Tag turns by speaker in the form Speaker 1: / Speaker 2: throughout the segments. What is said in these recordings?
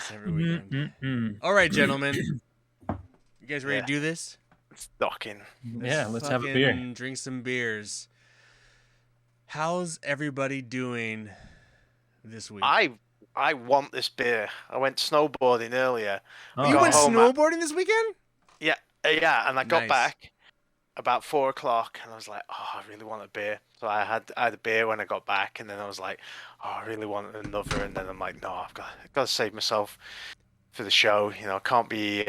Speaker 1: this every weekend.
Speaker 2: Mm-mm-mm.
Speaker 1: All right, gentlemen. You guys ready to do this?
Speaker 3: Stocking.
Speaker 2: Yeah, let's have a beer.
Speaker 1: Drink some beers. How's everybody doing this week?
Speaker 3: I want this beer. I went snowboarding earlier.
Speaker 2: Oh,
Speaker 1: You went
Speaker 2: nice.
Speaker 1: snowboarding this weekend?
Speaker 3: Yeah, and I got
Speaker 1: Nice.
Speaker 3: back about 4:00, and I was like, oh, I really want a beer. So I had a beer when I got back, and then I was like, oh, I really want another. And then I'm like, no, I've got to save myself for the show. You know, can't be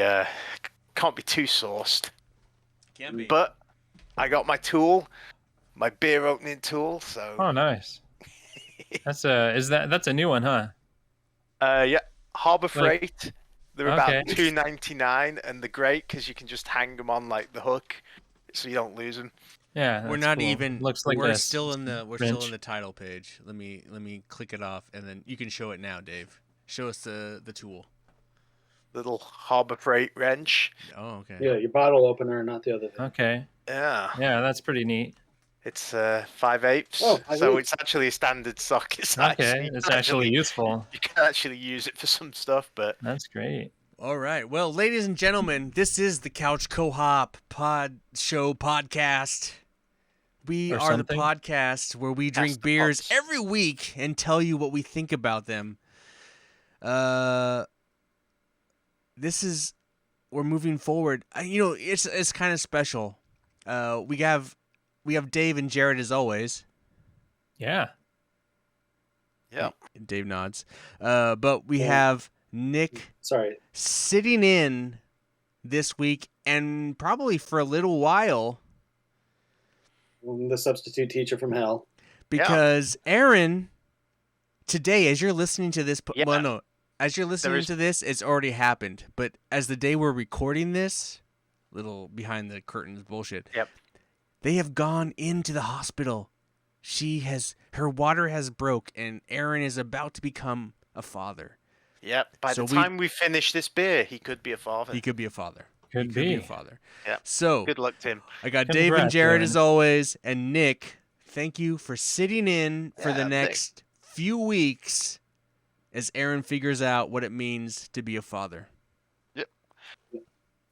Speaker 3: too sauced.
Speaker 1: Can't be.
Speaker 3: But I got my tool, my beer opening tool. So
Speaker 2: Oh, nice. That's a new one, huh?
Speaker 3: yeah, Harbor Freight. They're about
Speaker 2: Okay.
Speaker 3: $2.99, and they're great because you can just hang them on like the hook, so you don't lose them.
Speaker 2: Yeah,
Speaker 1: We're
Speaker 2: that's
Speaker 1: not
Speaker 2: cool.
Speaker 1: even.
Speaker 2: Looks like
Speaker 1: we're
Speaker 2: this.
Speaker 1: still in the
Speaker 2: wrench.
Speaker 1: title page. Let me click it off, and then you can show it now, Dave. Show us the tool.
Speaker 3: Little Harbor Freight wrench.
Speaker 1: Oh, okay.
Speaker 4: Yeah, your bottle opener, not the other thing.
Speaker 2: Okay.
Speaker 3: Yeah,
Speaker 2: Yeah, that's pretty neat.
Speaker 3: it's 5/8,
Speaker 4: Oh,
Speaker 3: so
Speaker 4: 5/8.
Speaker 3: it's actually a standard socket size.
Speaker 2: Okay, it's actually useful.
Speaker 3: You can actually use it for some stuff, but
Speaker 2: That's great.
Speaker 1: All right. Well, ladies and gentlemen, this is the Couch Co-op podcast. We
Speaker 2: Or
Speaker 1: are
Speaker 2: something.
Speaker 1: the podcast where we drink
Speaker 3: the
Speaker 1: beers
Speaker 3: pods.
Speaker 1: every week and tell you what we think about them. We're moving forward. It's kind of special. We have Dave and Jarrod as always.
Speaker 2: Yeah.
Speaker 3: yeah,
Speaker 1: Dave nods. But we have Nick
Speaker 4: Sorry.
Speaker 1: sitting in this week and probably for a little while
Speaker 4: The substitute teacher from hell.
Speaker 1: because Aaron today, as you're listening to this,
Speaker 3: Yeah.
Speaker 1: well, no, as you're listening
Speaker 3: is-
Speaker 1: to this, it's already happened. But as the day we're recording this, little behind the curtains bullshit.
Speaker 3: Yep.
Speaker 1: They have gone into the hospital. Her water has broke, and Aaron is about to become a father.
Speaker 3: Yep. By
Speaker 1: So
Speaker 3: the time we finish this beer, he could be a father.
Speaker 1: He could be a father.
Speaker 2: Could
Speaker 1: He could be a
Speaker 2: be.
Speaker 1: father.
Speaker 3: Yeah.
Speaker 1: So
Speaker 3: Good luck, Tim.
Speaker 1: I got Dave and
Speaker 2: Congrats,
Speaker 1: Jarrod
Speaker 2: Aaron.
Speaker 1: as always, and Nick. Thank you for sitting in for the
Speaker 3: Yeah,
Speaker 1: next few weeks as Aaron figures out what it means to be a father.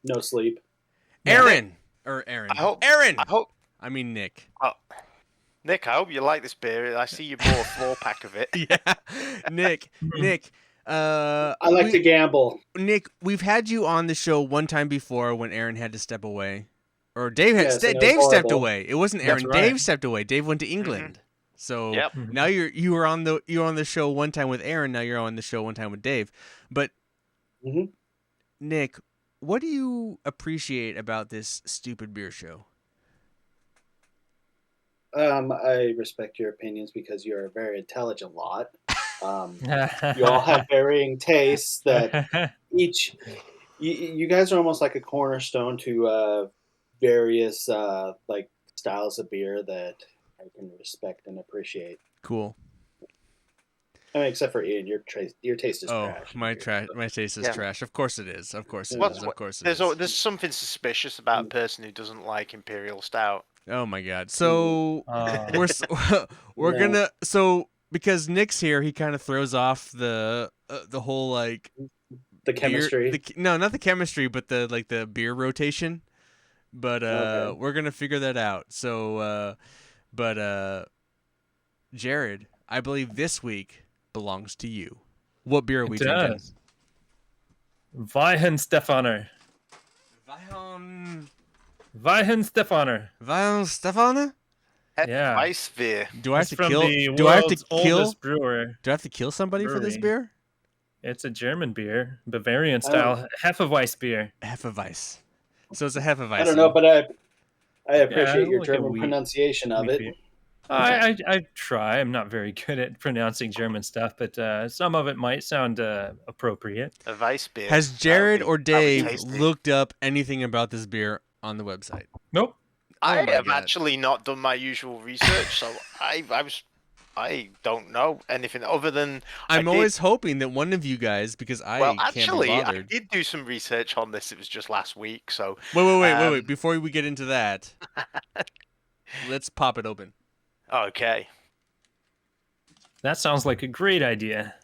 Speaker 4: No sleep.
Speaker 1: Aaron.
Speaker 3: I hope.
Speaker 1: Aaron.
Speaker 3: I hope.
Speaker 1: I mean Nick.
Speaker 3: Nick, I hope you like this beer. I see you bought a 4-pack of it.
Speaker 1: Yeah. Nick.
Speaker 4: I like to gamble.
Speaker 1: Nick, we've had you on the show one time before when Aaron had to step away. Or Dave
Speaker 4: Yes, and it was
Speaker 1: Dave stepped
Speaker 4: horrible.
Speaker 1: away. It wasn't
Speaker 2: That's
Speaker 1: Aaron.
Speaker 2: right.
Speaker 1: Dave stepped away. Dave went to England. So
Speaker 3: Yep.
Speaker 1: now you were on the show one time with Aaron, now you're on the show one time with Dave. But
Speaker 4: Mhm.
Speaker 1: Nick, what do you appreciate about this stupid beer show?
Speaker 4: I respect your opinions because you're a very intelligent lot. You all have varying tastes that you guys are almost like a cornerstone to various like styles of beer that I can respect and appreciate.
Speaker 1: Cool.
Speaker 4: I mean, except for Ian, your taste is
Speaker 1: Oh,
Speaker 4: trash.
Speaker 1: my taste is
Speaker 3: Yeah.
Speaker 1: trash. Of course it is. Of course it
Speaker 4: What's-
Speaker 1: is. Of course it
Speaker 3: There's
Speaker 1: is.
Speaker 3: there's something suspicious about a person who doesn't like Imperial Stout.
Speaker 1: Oh my god. So
Speaker 2: Oh.
Speaker 1: we're
Speaker 4: Yeah.
Speaker 1: gonna because Nick's here, he kind of throws off the whole like
Speaker 4: The chemistry.
Speaker 1: no, not the chemistry, but the beer rotation. But
Speaker 4: Okay.
Speaker 1: we're gonna figure that out. So, Jarrod, I believe this week belongs to you. What beer are we
Speaker 2: It
Speaker 1: drinking?
Speaker 2: does. Weihenstephaner.
Speaker 1: Weihenstephaner?
Speaker 2: Yeah.
Speaker 3: Weissbier.
Speaker 1: Do I have
Speaker 2: It's
Speaker 1: to
Speaker 2: from
Speaker 1: kill?
Speaker 2: the
Speaker 1: Do I have to
Speaker 2: world's
Speaker 1: kill?
Speaker 2: oldest brewer.
Speaker 1: Do I have to kill somebody for this
Speaker 2: brewery.
Speaker 1: beer?
Speaker 2: It's a German beer, Bavarian style, Hefeweiss beer.
Speaker 1: Hefeweiss. So it's a Hefeweiss.
Speaker 4: I don't know, but I appreciate your
Speaker 2: like a
Speaker 4: German
Speaker 2: wheat-
Speaker 4: pronunciation of
Speaker 2: wheat
Speaker 4: it.
Speaker 2: beer. I try. I'm not very good at pronouncing German stuff, but some of it might sound appropriate.
Speaker 3: A Weissbier.
Speaker 1: Has
Speaker 3: That would
Speaker 1: Jarrod
Speaker 3: be-
Speaker 1: or
Speaker 3: that would be
Speaker 1: Dave
Speaker 3: tasty.
Speaker 1: looked up anything about this beer on the website?
Speaker 2: Nope.
Speaker 3: I
Speaker 1: my
Speaker 3: have
Speaker 1: God.
Speaker 3: actually not done my usual research, so I don't know anything other than
Speaker 1: I'm
Speaker 3: I did-
Speaker 1: always hoping that one of you guys, because I
Speaker 3: well,
Speaker 1: can't
Speaker 3: actually,
Speaker 1: be
Speaker 3: I
Speaker 1: bothered.
Speaker 3: did do some research on this. It was just last week, so
Speaker 1: Wait. Before we get into that, let's pop it open.
Speaker 3: okay.
Speaker 2: That sounds like a great idea.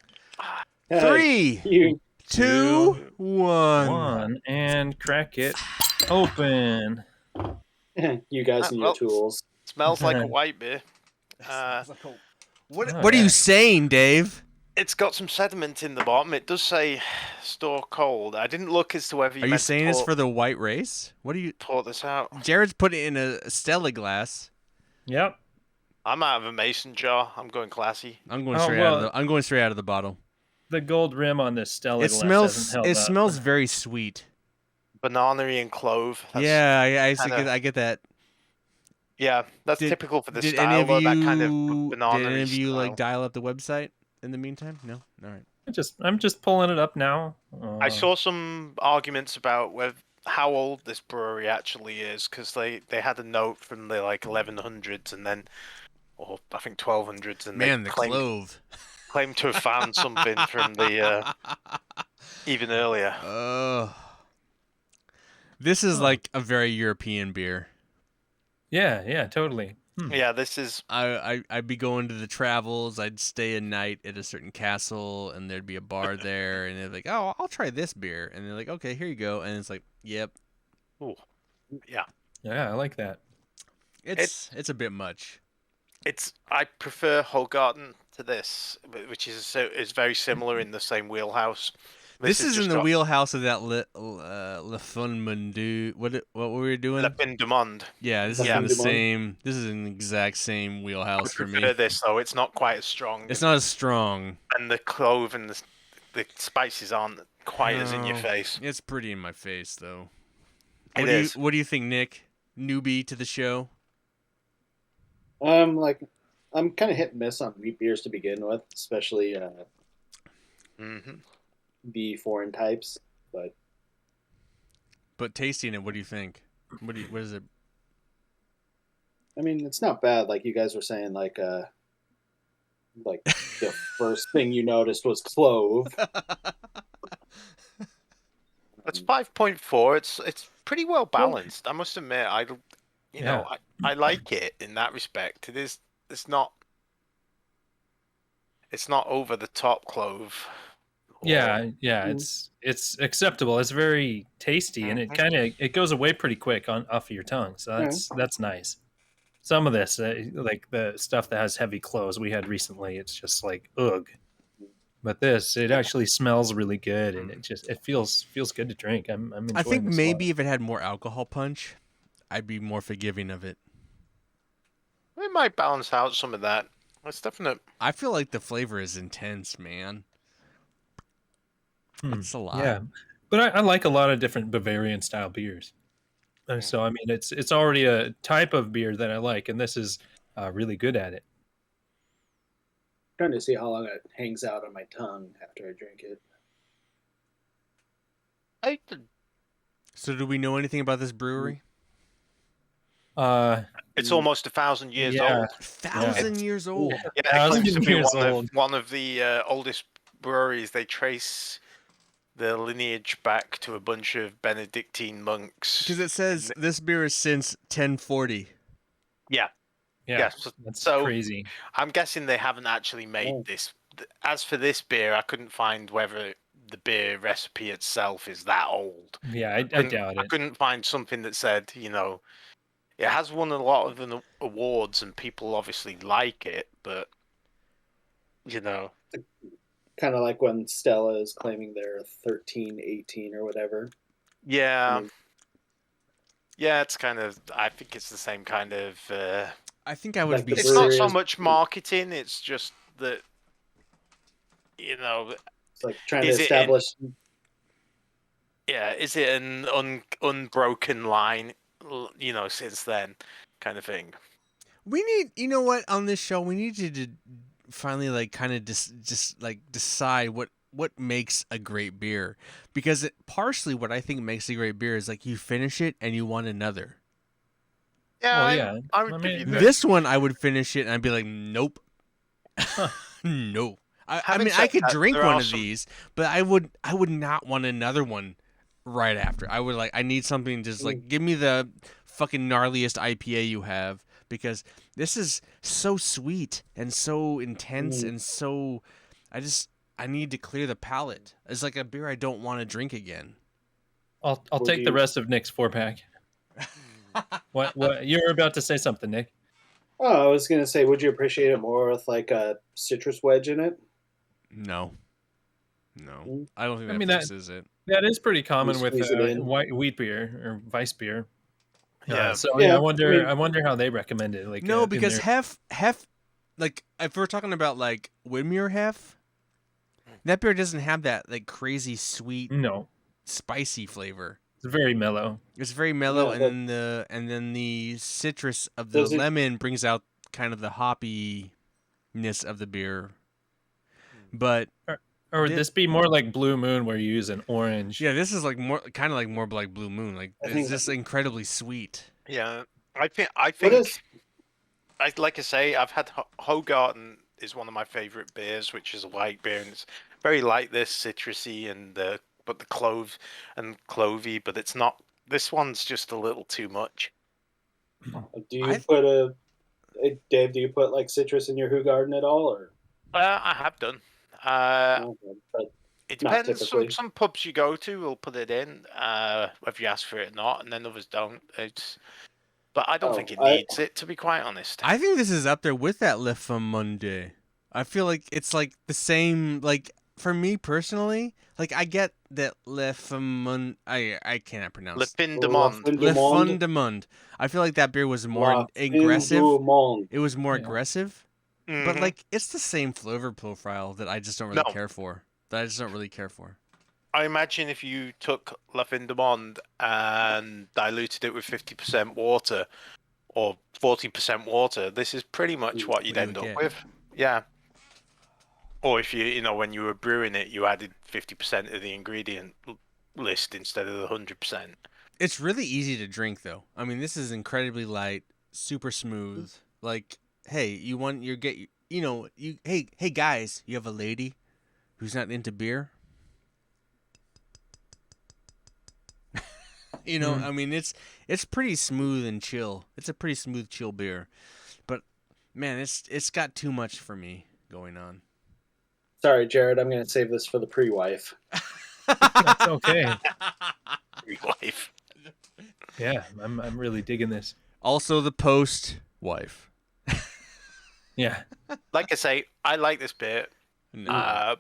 Speaker 1: 3,
Speaker 4: You
Speaker 1: 2, 1.
Speaker 2: One, and crack it open.
Speaker 4: You guys and your
Speaker 3: Well,
Speaker 4: tools.
Speaker 3: Smells like a white beer.
Speaker 1: What
Speaker 2: Oh,
Speaker 1: are
Speaker 2: yeah.
Speaker 1: you saying, Dave?
Speaker 3: It's got some sediment in the bottom. It does say store cold. I didn't look as to whether you
Speaker 1: Are you
Speaker 3: meant
Speaker 1: saying
Speaker 3: to
Speaker 1: it's
Speaker 3: pour,
Speaker 1: for the white race? What are you?
Speaker 3: pour this out.
Speaker 1: Jared's put it in a Stella glass.
Speaker 2: Yep.
Speaker 3: I'm out of a mason jar. I'm going classy.
Speaker 1: I'm going
Speaker 2: Oh,
Speaker 1: straight
Speaker 2: well-
Speaker 1: I'm going straight out of the bottle.
Speaker 2: The gold rim on this Stella
Speaker 1: It
Speaker 2: glass
Speaker 1: smells.
Speaker 2: hasn't held
Speaker 1: It
Speaker 2: up.
Speaker 1: smells very sweet.
Speaker 3: Banana-y and clove. That's,
Speaker 1: Yeah, I get that.
Speaker 3: Yeah, that's
Speaker 1: Did-
Speaker 3: typical for the
Speaker 1: Did any
Speaker 3: style,
Speaker 1: of
Speaker 3: though.
Speaker 1: you?
Speaker 3: That kind of
Speaker 1: Did
Speaker 3: banana-y
Speaker 1: any of you
Speaker 3: style.
Speaker 1: like dial up the website in the meantime? No. All right.
Speaker 2: I'm just pulling it up now.
Speaker 3: I saw some arguments about how old this brewery actually is, because they had a note from the 1100s and then, or I think 1200s, and
Speaker 1: Man,
Speaker 3: they
Speaker 1: the
Speaker 3: claimed,
Speaker 1: clove.
Speaker 3: claimed to have found something from the even earlier.
Speaker 1: This is like a very European beer.
Speaker 2: Yeah, totally.
Speaker 3: Yeah, this is
Speaker 1: I'd be going to the travels. I'd stay a night at a certain castle, and there'd be a bar there, and they're like, "Oh, I'll try this beer," and they're like, "Okay, here you go," and it's like, "Yep,
Speaker 3: ooh, yeah.
Speaker 2: Yeah, I like that.
Speaker 1: it's a bit much."
Speaker 3: I prefer Hogarten to this, which is very similar in the same wheelhouse.
Speaker 1: This is in
Speaker 3: just
Speaker 1: the
Speaker 3: got
Speaker 1: wheelhouse of that Le Fun Mundu. What were we doing?
Speaker 3: Le Pin du Monde.
Speaker 1: Yeah, this
Speaker 4: Le
Speaker 1: is in
Speaker 4: Fin
Speaker 1: the
Speaker 4: du Monde.
Speaker 1: same. This is in the exact same
Speaker 3: I
Speaker 1: wheelhouse for me.
Speaker 3: prefer this though. It's not quite as strong.
Speaker 1: It's not as strong.
Speaker 3: And the clove and the spices aren't quite as in your
Speaker 1: No.
Speaker 3: face.
Speaker 1: It's pretty in my face though.
Speaker 3: It is.
Speaker 1: What do you think, Nick? Newbie to the show.
Speaker 4: I'm kind of hit and miss on wheat beers to begin with, especially
Speaker 3: Mm-hmm.
Speaker 4: the foreign types.
Speaker 1: But tasting it, what do you think? What is it?
Speaker 4: I mean, it's not bad. Like you guys were saying, like the first thing you noticed was clove.
Speaker 3: It's 5.4. It's pretty well balanced. I must admit. I like it in that respect. It's not over the top clove.
Speaker 2: Yeah, it's acceptable. It's very tasty, and it goes away pretty quick off of your tongue. So that's nice. Some of this, like the stuff that has heavy cloves we had recently, it's just like ugh. But this, it actually smells really good, and it feels good to drink. I'm enjoying
Speaker 1: I think
Speaker 2: this a
Speaker 1: maybe
Speaker 2: lot.
Speaker 1: if it had more alcohol punch, I'd be more forgiving of it.
Speaker 3: It might balance out some of that. It's definite.
Speaker 1: I feel like the flavor is intense, man. It's a lot.
Speaker 2: Yeah, but I like a lot of different Bavarian style beers. And so I mean, it's already a type of beer that I like, and this is really good at it.
Speaker 4: Trying to see how long it hangs out on my tongue after I drink it.
Speaker 1: So do we know anything about this brewery?
Speaker 3: It's almost 1,000 years
Speaker 2: Yeah.
Speaker 3: old.
Speaker 1: 1,000 years old.
Speaker 3: Yeah, it
Speaker 2: 1,000
Speaker 3: claims to be
Speaker 2: years
Speaker 3: one
Speaker 2: old.
Speaker 3: one of the oldest breweries. They trace the lineage back to a bunch of Benedictine monks.
Speaker 1: Because it says this beer is since 1040.
Speaker 3: Yeah.
Speaker 2: Yeah,
Speaker 3: So,
Speaker 2: that's
Speaker 3: so
Speaker 2: crazy.
Speaker 3: I'm guessing they haven't actually made this. As for this beer, I couldn't find whether the beer recipe itself is that old.
Speaker 2: Yeah, I doubt
Speaker 3: I
Speaker 2: it.
Speaker 3: couldn't find something that said, it has won a lot of the awards and people obviously like it, but,
Speaker 4: Kind of like when Stella is claiming they're 13, 18 or whatever.
Speaker 3: yeah. Yeah, it's kind of, I think it's the same kind of,
Speaker 1: I think I would
Speaker 4: Like
Speaker 1: be.
Speaker 4: the
Speaker 3: it's not
Speaker 4: brewery
Speaker 3: so
Speaker 4: is-
Speaker 3: much marketing, it's just that,
Speaker 4: It's like trying to
Speaker 3: Is it in-
Speaker 4: establish.
Speaker 3: yeah, is it an unbroken line, since then, kind of thing.
Speaker 1: We need, you know what, on this show, we need to finally kind of just decide what makes a great beer, because partially what I think makes a great beer is like you finish it and you want another.
Speaker 3: Yeah,
Speaker 2: Well, yeah.
Speaker 3: I would
Speaker 2: I
Speaker 3: give you
Speaker 2: mean,
Speaker 3: that.
Speaker 1: This one I would finish it and I'd be like, nope, no. I
Speaker 3: Having
Speaker 1: mean, I
Speaker 3: said
Speaker 1: could
Speaker 3: that,
Speaker 1: drink
Speaker 3: there
Speaker 1: one
Speaker 3: are
Speaker 1: of
Speaker 3: some-
Speaker 1: these, but I would not want another one right after. I would I need something just give me the fucking gnarliest IPA you have, because this is so sweet and so intense and so I I need to clear the palate. It's like a beer I don't want to drink again.
Speaker 2: I'll
Speaker 4: Would
Speaker 2: take the
Speaker 4: you-
Speaker 2: rest of Nick's 4-pack. What you were about to say something, Nick?
Speaker 4: Oh, I was gonna say, would you appreciate it more with like a citrus wedge in it?
Speaker 1: No. I don't think
Speaker 2: I
Speaker 1: that
Speaker 2: mean,
Speaker 1: fixes it.
Speaker 2: That is pretty common with
Speaker 4: squeeze it in.
Speaker 2: wheat beer or Weiss beer.
Speaker 3: Yeah.
Speaker 2: So
Speaker 4: Yeah,
Speaker 2: I wonder.
Speaker 4: I mean-
Speaker 2: I wonder how they recommend it. Like
Speaker 1: No,
Speaker 2: in
Speaker 1: because
Speaker 2: their-
Speaker 1: hef, like if we're talking about like Widmer hef, that beer doesn't have that like crazy sweet,
Speaker 2: no,
Speaker 1: spicy flavor.
Speaker 2: it's very mellow.
Speaker 1: It's very mellow,
Speaker 4: Yeah,
Speaker 1: and then the citrus of the
Speaker 4: Does it-
Speaker 1: lemon brings out kind of the hoppiness of the beer. But
Speaker 2: Or would
Speaker 1: Did-
Speaker 2: this be more like Blue Moon, where you use an orange?
Speaker 1: yeah, this is like more kind of like more like Blue Moon. Like
Speaker 4: I
Speaker 1: it's
Speaker 4: think-
Speaker 1: just incredibly sweet.
Speaker 3: Yeah, I think
Speaker 4: is-
Speaker 3: like I say, I've had Hogarten is one of my favorite beers, which is a white beer, and it's very like this, citrusy and but the clove and clovey, but it's not. This one's just a little too much.
Speaker 4: Do you put Dave? Do you put like citrus in your Hoegaarden at all, or?
Speaker 3: I have done.
Speaker 4: But
Speaker 3: It
Speaker 4: Not
Speaker 3: depends.
Speaker 4: typically.
Speaker 3: Some pubs you go to will put it in, if you ask for it or not, and then others don't. But I don't think it needs it, to be quite honest.
Speaker 1: I think this is up there with that Le Monday. I feel like it's like the same. Like for me personally, like I get that Le I cannot pronounce.
Speaker 3: Le Fin de Monde.
Speaker 1: Le Fundamund. I feel like that beer was more aggressive. It was more aggressive, but
Speaker 3: Mhm.
Speaker 1: like it's the same flavor profile that I just don't really
Speaker 3: No.
Speaker 1: care for. That I just don't really care for.
Speaker 3: I imagine if you took La Fin de Monde and diluted it with 50% water or 40% water, this is pretty much what you'd
Speaker 1: What you
Speaker 3: end
Speaker 1: would
Speaker 3: up
Speaker 1: get.
Speaker 3: with. Yeah. Or if when you were brewing it, you added 50% of the ingredient list instead of the 100%.
Speaker 1: It's really easy to drink though. I mean, this is incredibly light, super smooth. Like, hey, you hey guys, you have a lady who's not into beer? I mean, it's pretty smooth and chill. It's a pretty smooth, chill beer. But man, it's got too much for me going on.
Speaker 4: Sorry, Jarrod. I'm going to save this for the pre-wife.
Speaker 2: That's okay.
Speaker 3: Life.
Speaker 2: Yeah, I'm really digging this.
Speaker 1: Also, the post wife.
Speaker 2: Yeah,
Speaker 3: Like I say, I like this beer.
Speaker 1: No,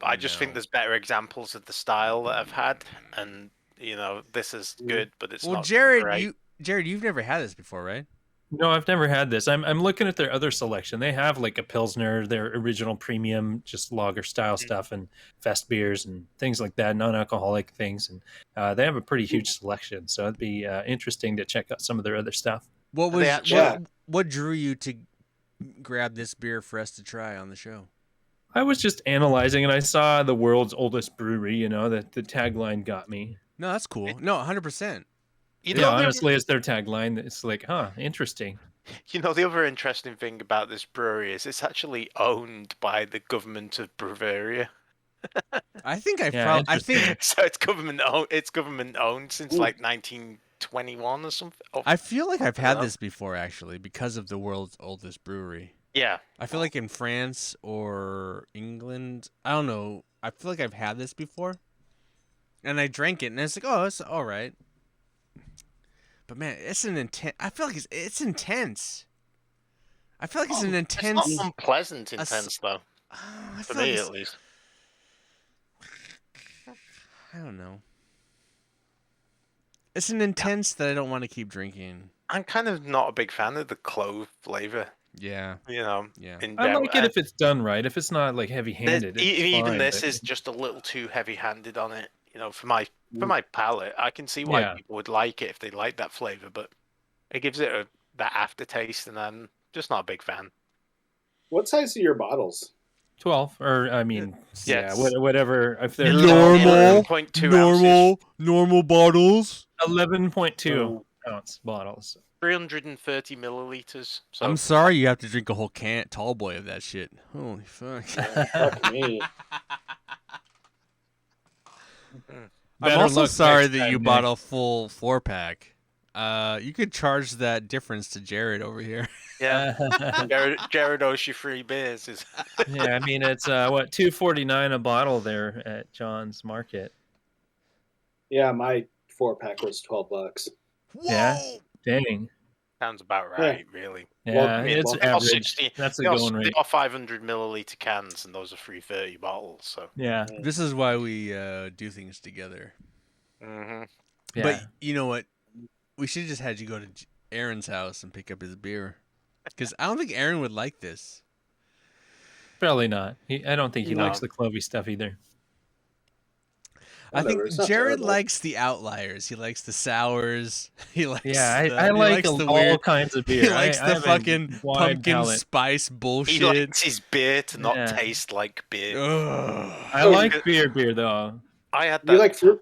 Speaker 3: I just think
Speaker 1: no.
Speaker 3: there's better examples of the style that I've had, and this is good, but it's
Speaker 1: Well,
Speaker 3: not.
Speaker 1: Jarrod,
Speaker 3: great.
Speaker 1: Jarrod, you've never had this before, right?
Speaker 2: no, I've never had this. I'm looking at their other selection. They have like a Pilsner, their original premium, just lager style stuff, and fest beers and things like that, non-alcoholic things, and they have a pretty huge selection. So it'd be interesting to check out some of their other stuff.
Speaker 1: What
Speaker 3: They
Speaker 1: was
Speaker 3: actually-
Speaker 1: what drew you to grab this beer for us to try on the show?
Speaker 2: I was just analyzing, and I saw the world's oldest brewery. That the tagline got me.
Speaker 1: No, that's cool. No, 100%.
Speaker 3: You
Speaker 2: Yeah,
Speaker 3: know,
Speaker 2: honestly, it's their tagline. It's like, interesting.
Speaker 3: the other interesting thing about this brewery is it's actually owned by the government of Bavaria.
Speaker 1: I think
Speaker 2: Yeah,
Speaker 1: I think
Speaker 3: So it's government owned. It's government owned since like 1921 or something. Oh,
Speaker 1: I feel like I've had
Speaker 3: Yeah.
Speaker 1: this before actually because of the world's oldest brewery.
Speaker 3: yeah.
Speaker 1: I feel like in France or England, I don't know. I feel like I've had this before, and I drank it, and it's like, oh, it's all right. But man, it's an intense. I feel like it's intense. I feel like it's an intense.
Speaker 3: It's not unpleasant
Speaker 1: s-
Speaker 3: intense though,
Speaker 1: I
Speaker 3: for
Speaker 1: feel like
Speaker 3: me
Speaker 1: it's-
Speaker 3: at least.
Speaker 1: I don't know. It's an intense that I don't want to keep drinking.
Speaker 3: I'm kind of not a big fan of the clove flavor.
Speaker 1: Yeah,
Speaker 3: Yeah.
Speaker 1: yeah.
Speaker 2: I like it if it's done right. If it's not like heavy-handed, it's
Speaker 3: Even
Speaker 2: fine,
Speaker 3: this
Speaker 2: but-
Speaker 3: is just a little too heavy-handed on it. For my palate, I can see why
Speaker 2: Yeah.
Speaker 3: people would like it if they like that flavor, but it gives it that aftertaste, and I'm just not a big fan.
Speaker 4: What size are your bottles?
Speaker 2: 12, or I mean,
Speaker 3: Yes.
Speaker 2: whatever. If they're
Speaker 1: Normal,
Speaker 3: 11.2 ounces,
Speaker 1: normal bottles.
Speaker 2: 11.2 ounce bottles.
Speaker 3: 330 milliliters. So
Speaker 1: I'm sorry you have to drink a whole tall boy of that shit. Holy fuck.
Speaker 4: Fuck me.
Speaker 1: I'm
Speaker 2: Better
Speaker 1: also
Speaker 2: luck
Speaker 1: sorry
Speaker 2: next
Speaker 1: that
Speaker 2: time,
Speaker 1: you
Speaker 2: Nick.
Speaker 1: bought a full 4-pack. You could charge that difference to Jarrod over here.
Speaker 3: Yeah, Jarrod owes you free beers.
Speaker 2: Yeah, I mean it's what $2.49 a bottle there at John's Market.
Speaker 4: Yeah, my 4-pack was $12.
Speaker 1: Whoa!
Speaker 2: Yeah. Dang.
Speaker 3: Sounds about right, really.
Speaker 2: Yeah,
Speaker 4: Well,
Speaker 3: I mean,
Speaker 2: it's
Speaker 4: well,
Speaker 3: they are
Speaker 2: average.
Speaker 3: 60
Speaker 2: That's a
Speaker 3: they are,
Speaker 2: going
Speaker 3: they
Speaker 2: rate.
Speaker 3: are 500 milliliter cans, and those are 330 bottles. So.
Speaker 2: Yeah.
Speaker 1: This is why we do things together.
Speaker 3: Mm-hmm.
Speaker 2: Yeah.
Speaker 1: But you know what? We should have just had you go to Aaron's house and pick up his beer. Because I don't think Aaron would like this.
Speaker 2: Probably not. I don't think he
Speaker 3: No.
Speaker 2: likes the clovey stuff either.
Speaker 1: I think
Speaker 4: Whatever, it's not
Speaker 1: Jarrod
Speaker 4: terrible.
Speaker 1: likes the outliers. He likes the sours. He likes
Speaker 2: Yeah,
Speaker 1: the,
Speaker 2: I
Speaker 1: he
Speaker 2: like
Speaker 1: likes the
Speaker 2: all
Speaker 1: weird,
Speaker 2: kinds of beer.
Speaker 1: He likes
Speaker 2: I
Speaker 1: the
Speaker 2: have a
Speaker 1: fucking
Speaker 2: wide
Speaker 1: pumpkin
Speaker 2: palate.
Speaker 1: spice
Speaker 3: He
Speaker 1: bullshit.
Speaker 3: likes his beer to not
Speaker 2: Yeah.
Speaker 3: taste like beer.
Speaker 1: Ugh.
Speaker 2: I like beer though.
Speaker 3: I had that.
Speaker 4: You like fruit?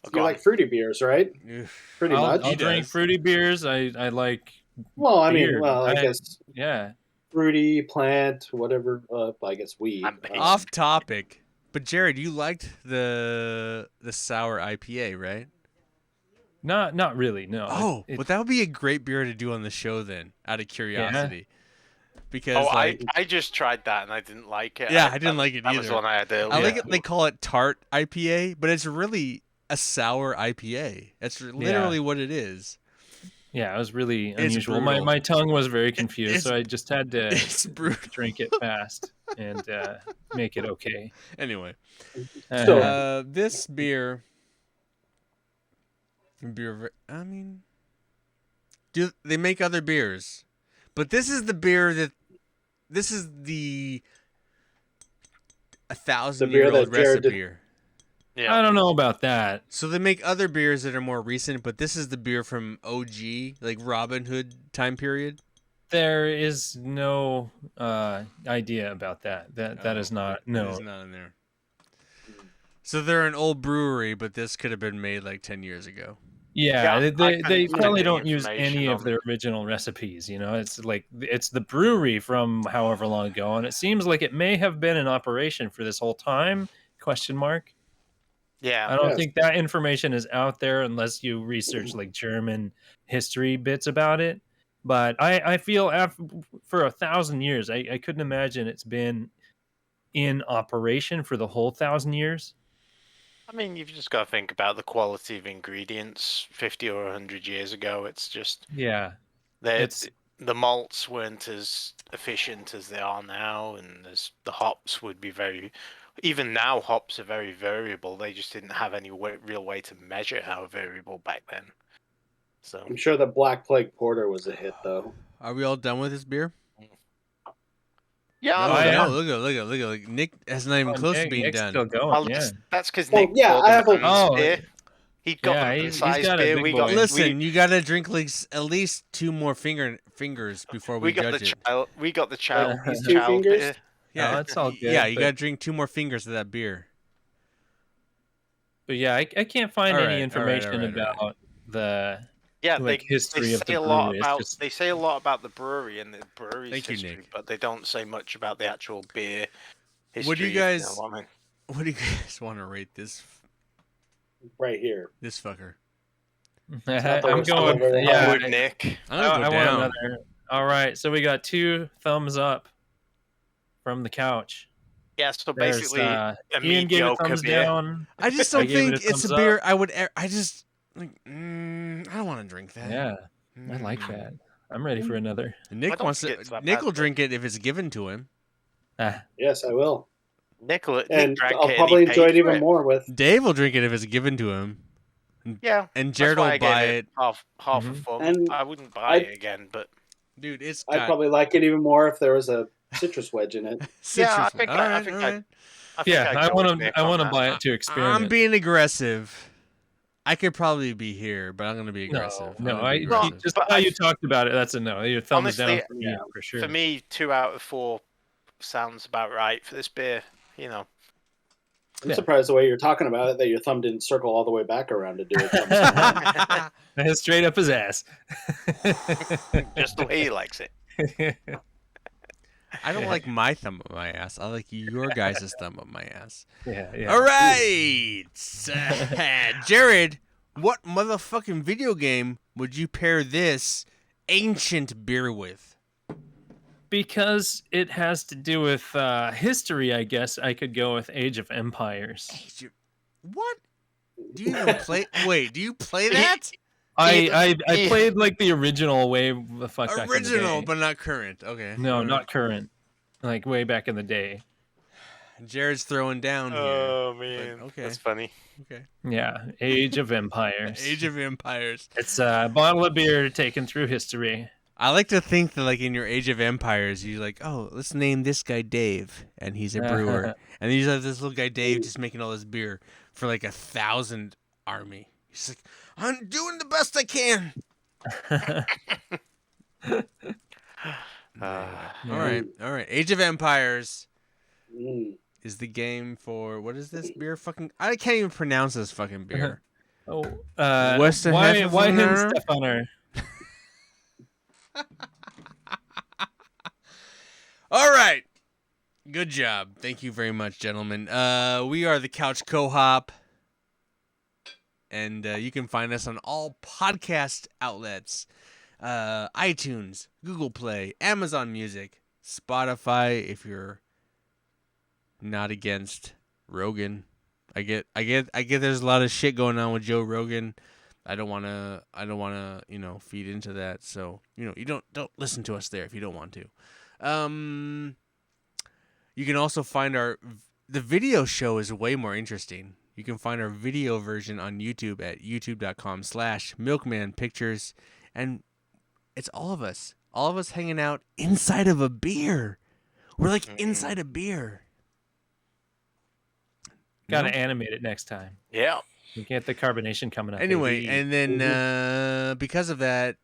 Speaker 3: Oh, go
Speaker 4: You
Speaker 3: on.
Speaker 4: like fruity beers, right?
Speaker 1: Ugh.
Speaker 4: Pretty much.
Speaker 2: I'll drink
Speaker 1: does.
Speaker 2: fruity beers. I like
Speaker 4: Well, I mean,
Speaker 2: beer.
Speaker 4: I guess
Speaker 2: yeah.
Speaker 4: fruity, plant, whatever. I guess weed.
Speaker 3: I'm basic.
Speaker 1: Off topic. But Jarrod, you liked the sour IPA, right?
Speaker 2: Not really. No.
Speaker 1: Oh,
Speaker 2: It-
Speaker 1: but that would be a great beer to do on the show then, out of curiosity. Because
Speaker 3: Oh,
Speaker 1: like,
Speaker 3: I just tried that and I didn't like it.
Speaker 1: Yeah, I didn't like it
Speaker 3: That was
Speaker 1: either.
Speaker 3: the one I had earlier.
Speaker 1: I like it. They call it tart IPA, but it's really a sour IPA. That's literally what it is.
Speaker 2: yeah, it was really
Speaker 1: It's
Speaker 2: unusual.
Speaker 1: brutal.
Speaker 2: My tongue was very confused,
Speaker 1: it's-
Speaker 2: so I just had to
Speaker 1: It's brutal.
Speaker 2: drink it fast and make it okay.
Speaker 1: Anyway,
Speaker 2: Uh,
Speaker 1: this beer. I mean, do they make other beers? But this is the beer that. This is the
Speaker 4: The
Speaker 1: 1,000-year-old
Speaker 4: beer that Jarrod
Speaker 1: recipe.
Speaker 3: Yeah.
Speaker 2: I don't know about that.
Speaker 1: So they make other beers that are more recent, but this is the beer from OG, like Robin Hood time period.
Speaker 2: There is no idea about that. That is not no.
Speaker 1: It's not in there. So they're an old brewery, but this could have been made like 10 years ago.
Speaker 2: Yeah,
Speaker 3: Yeah, I
Speaker 2: they
Speaker 3: couldn't
Speaker 2: probably
Speaker 3: find any
Speaker 2: don't use
Speaker 3: information
Speaker 2: any of
Speaker 3: on
Speaker 2: their original recipes. You know, it's like it's the brewery from however long ago, and it seems like it may have been in operation for this whole time? Question mark.
Speaker 3: Yeah.
Speaker 2: I don't
Speaker 4: Yes.
Speaker 2: think that information is out there unless you research like German history bits about it. But I feel for 1,000 years, I couldn't imagine it's been in operation for the whole 1,000 years.
Speaker 3: I mean, you've just got to think about the quality of ingredients 50 or 100 years ago. It's just
Speaker 2: Yeah,
Speaker 3: the malts weren't as efficient as they are now, and the hops would be very. Even now, hops are very variable. They just didn't have any real way to measure how variable back then. So
Speaker 4: I'm sure the Black Plague Porter was a hit, though.
Speaker 1: Are we all done with this beer?
Speaker 3: yeah,
Speaker 1: No,
Speaker 2: I am.
Speaker 1: look at Nick has not even close to being
Speaker 2: Nick's
Speaker 1: done.
Speaker 2: still going.
Speaker 3: well,
Speaker 2: Yeah.
Speaker 3: that's because
Speaker 4: Well,
Speaker 3: Nick.
Speaker 4: yeah,
Speaker 3: bought
Speaker 4: I have
Speaker 3: an
Speaker 4: a-
Speaker 3: ounce beer. He got
Speaker 2: Yeah,
Speaker 3: an
Speaker 2: he's
Speaker 3: size
Speaker 2: got a
Speaker 3: beer.
Speaker 2: big
Speaker 3: We
Speaker 2: boy.
Speaker 3: got
Speaker 1: Listen, you gotta drink like at least 2 more fingers before we
Speaker 3: we got the
Speaker 1: judge it.
Speaker 3: child. We got the child.
Speaker 2: These
Speaker 4: two
Speaker 3: child
Speaker 4: fingers?
Speaker 3: beer.
Speaker 1: Yeah,
Speaker 2: No, it's all good,
Speaker 1: Yeah, you
Speaker 2: but-
Speaker 1: gotta drink 2 more fingers of that beer.
Speaker 2: But yeah, I can't find
Speaker 1: All
Speaker 2: any
Speaker 1: right,
Speaker 2: information
Speaker 1: all right.
Speaker 2: about the
Speaker 3: Yeah,
Speaker 2: like history
Speaker 3: they
Speaker 2: of
Speaker 3: say
Speaker 2: the
Speaker 3: a lot
Speaker 2: brewery. It's
Speaker 3: about
Speaker 2: just-
Speaker 3: they say a lot about the brewery and the brewery's
Speaker 1: Thank you,
Speaker 3: history,
Speaker 1: Nick.
Speaker 3: but they don't say much about the actual beer history.
Speaker 1: What do you
Speaker 3: if know
Speaker 1: guys-
Speaker 3: what I mean.
Speaker 1: What do you guys want to rate this
Speaker 4: Right here.
Speaker 1: fucker?
Speaker 2: I'm
Speaker 4: worst
Speaker 2: going.
Speaker 4: I've ever
Speaker 2: Yeah,
Speaker 4: had.
Speaker 3: Would Nick.
Speaker 1: I'm gonna go
Speaker 2: I want
Speaker 1: down.
Speaker 2: another. All right, so we got 2 thumbs up from the couch.
Speaker 3: Yeah, so
Speaker 2: There's,
Speaker 3: basically a
Speaker 2: Ian gave it
Speaker 3: mediocre
Speaker 2: thumbs
Speaker 3: beer.
Speaker 2: down.
Speaker 1: I just
Speaker 2: I
Speaker 1: don't
Speaker 2: gave it
Speaker 1: think
Speaker 2: a
Speaker 1: it's a
Speaker 2: thumbs
Speaker 1: beer
Speaker 2: up.
Speaker 1: I would. I just like. I don't want to drink that.
Speaker 2: Yeah, I like that. I'm ready for another.
Speaker 1: And
Speaker 3: I
Speaker 1: Nick
Speaker 3: don't
Speaker 1: wants
Speaker 3: think
Speaker 1: to.
Speaker 3: it's that
Speaker 1: Nick
Speaker 3: bad,
Speaker 1: will
Speaker 3: but-
Speaker 1: drink it if it's given to him.
Speaker 2: Ah,
Speaker 4: Yes, I will.
Speaker 3: Nick
Speaker 4: And
Speaker 3: drank
Speaker 4: I'll
Speaker 3: it
Speaker 4: probably
Speaker 3: and he
Speaker 4: enjoy
Speaker 3: paid
Speaker 4: it
Speaker 3: for
Speaker 4: even more with.
Speaker 1: Dave will drink it if it's given to him,
Speaker 3: Yeah,
Speaker 1: and
Speaker 3: that's
Speaker 1: Jared
Speaker 3: why
Speaker 1: will
Speaker 3: I gave
Speaker 1: buy it.
Speaker 3: half
Speaker 2: Mhm.
Speaker 3: a thumb.
Speaker 4: And
Speaker 3: I wouldn't buy
Speaker 4: I-
Speaker 3: it again, but
Speaker 1: Dude, it's
Speaker 4: I'd
Speaker 1: got
Speaker 4: probably like it even more if there was a citrus wedge in it.
Speaker 1: citrus.
Speaker 3: Yeah, I think
Speaker 1: All
Speaker 3: I
Speaker 1: right,
Speaker 3: think
Speaker 1: all
Speaker 3: I-
Speaker 1: right.
Speaker 3: I think
Speaker 2: yeah,
Speaker 3: I'd
Speaker 2: I
Speaker 3: go
Speaker 2: want
Speaker 3: with
Speaker 2: to.
Speaker 3: Nick
Speaker 2: I
Speaker 3: on
Speaker 2: want to
Speaker 3: that.
Speaker 2: buy it to
Speaker 1: I'm
Speaker 2: experiment.
Speaker 1: being aggressive. I could probably be here, but I'm gonna be aggressive.
Speaker 2: No,
Speaker 1: I'm gonna be
Speaker 2: I
Speaker 1: aggressive.
Speaker 2: just
Speaker 3: But
Speaker 2: how
Speaker 3: I-
Speaker 2: you talked about it. That's a no. Your thumbs
Speaker 3: Honestly,
Speaker 2: down for me for sure.
Speaker 3: For me, 2 out of 4 sounds about right for this beer. You know,
Speaker 4: I'm
Speaker 2: Yeah.
Speaker 4: surprised the way you're talking about it that your thumb didn't circle all the way back around to do it.
Speaker 2: Straight up his ass.
Speaker 3: just the way he likes it.
Speaker 1: I don't like my thumb up my ass. I like your guys' thumb up my ass.
Speaker 2: yeah.
Speaker 1: All right, Jared. What motherfucking video game would you pair this ancient beer with?
Speaker 2: Because it has to do with history, I guess I could go with Age of Empires.
Speaker 1: What? Do you even play? Wait, do you play that?
Speaker 2: I played like the original way the fuck back in the
Speaker 1: Original,
Speaker 2: day.
Speaker 1: but not current. Okay.
Speaker 2: No, not current. Like way back in the day.
Speaker 1: Jared's throwing down here.
Speaker 3: Oh man,
Speaker 1: okay,
Speaker 3: that's funny.
Speaker 1: Okay.
Speaker 2: Yeah, Age of Empires.
Speaker 1: Age of Empires.
Speaker 2: It's a bottle of beer taken through history.
Speaker 1: I like to think that, like, in your Age of Empires, you're like, oh, let's name this guy Dave, and he's a brewer, and then you have this little guy Dave just making all this beer for like 1,000 army. He's like, I'm doing the best I can. All right. Age of Empires is the game for, what is this beer? Fucking, I can't even pronounce this fucking beer.
Speaker 2: Weihenstephaner.
Speaker 1: All right. Good job. Thank you very much, gentlemen. We are the Couch Co-op, and you can find us on all podcast outlets. iTunes, Google Play, Amazon Music, Spotify if you're not against Rogan. I get there's a lot of shit going on with Joe Rogan. I don't want to, feed into that. So, you don't listen to us there if you don't want to. You can also find the video show is way more interesting. You can find our video version on YouTube at youtube.com/milkmanpictures, and it's all of us hanging out inside of a beer. We're like inside a beer.
Speaker 2: Gotta animate it next time.
Speaker 3: Yeah.
Speaker 2: You get the carbonation coming up.
Speaker 1: Anyway,
Speaker 2: baby.
Speaker 1: and then because of that,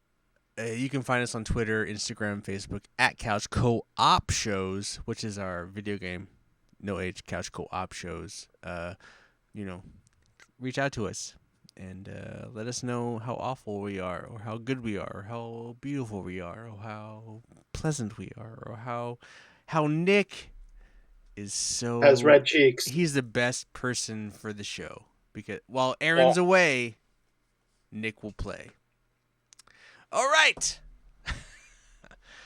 Speaker 1: you can find us on Twitter, Instagram, Facebook at Couch Co-op Shows, which is our video game, no age Couch Co-op Shows. Reach out to us and let us know how awful we are, or how good we are, or how beautiful we are, or how pleasant we are, or how Nick is so
Speaker 4: has red cheeks.
Speaker 1: He's the best person for the show because while Aaron's away, Nick will play. All right.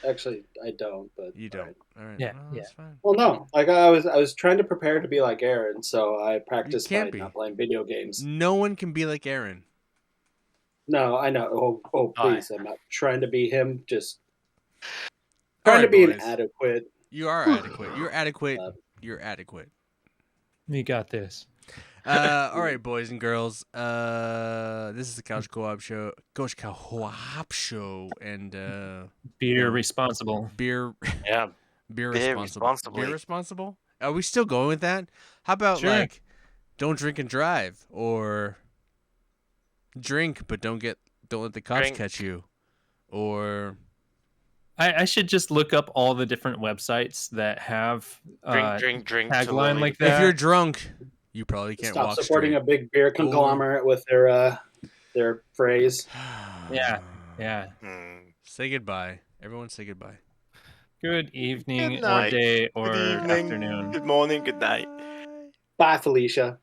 Speaker 4: Actually, I don't, but
Speaker 1: you don't. All right.
Speaker 2: Yeah,
Speaker 1: That's fine.
Speaker 4: Well, no. Like I was trying to prepare to be like Aaron, so I practiced by
Speaker 1: be.
Speaker 4: not playing video games.
Speaker 1: No one can be like Aaron.
Speaker 4: No, I know. Oh, please! I'm not trying to be him. Just
Speaker 1: All
Speaker 4: trying
Speaker 1: right,
Speaker 4: to be
Speaker 1: boys.
Speaker 4: an adequate.
Speaker 1: You are adequate. You're adequate. You're adequate.
Speaker 2: You got this.
Speaker 1: All right, boys and girls. This is the Couch Co-op Show. Couch Co-op Show, and
Speaker 2: beer responsible.
Speaker 1: Beer.
Speaker 3: Yeah.
Speaker 1: Beer
Speaker 3: Beer
Speaker 1: responsible.
Speaker 3: responsibly.
Speaker 1: Beer responsible. Are we still going with that? How about like, don't drink and drive, or drink but don't let the cops catch you, or.
Speaker 2: I should just look up all the different websites that have
Speaker 3: drink
Speaker 2: tagline like that.
Speaker 1: If you're drunk, you probably can't
Speaker 4: Stop
Speaker 1: walk
Speaker 4: supporting
Speaker 1: straight.
Speaker 4: a big beer conglomerate with their phrase.
Speaker 2: Yeah.
Speaker 1: Say goodbye. Everyone say goodbye.
Speaker 2: Good evening,
Speaker 3: Good night.
Speaker 2: or day, or
Speaker 3: Good evening.
Speaker 2: afternoon.
Speaker 3: Good morning. Good night.
Speaker 4: Bye, Felicia.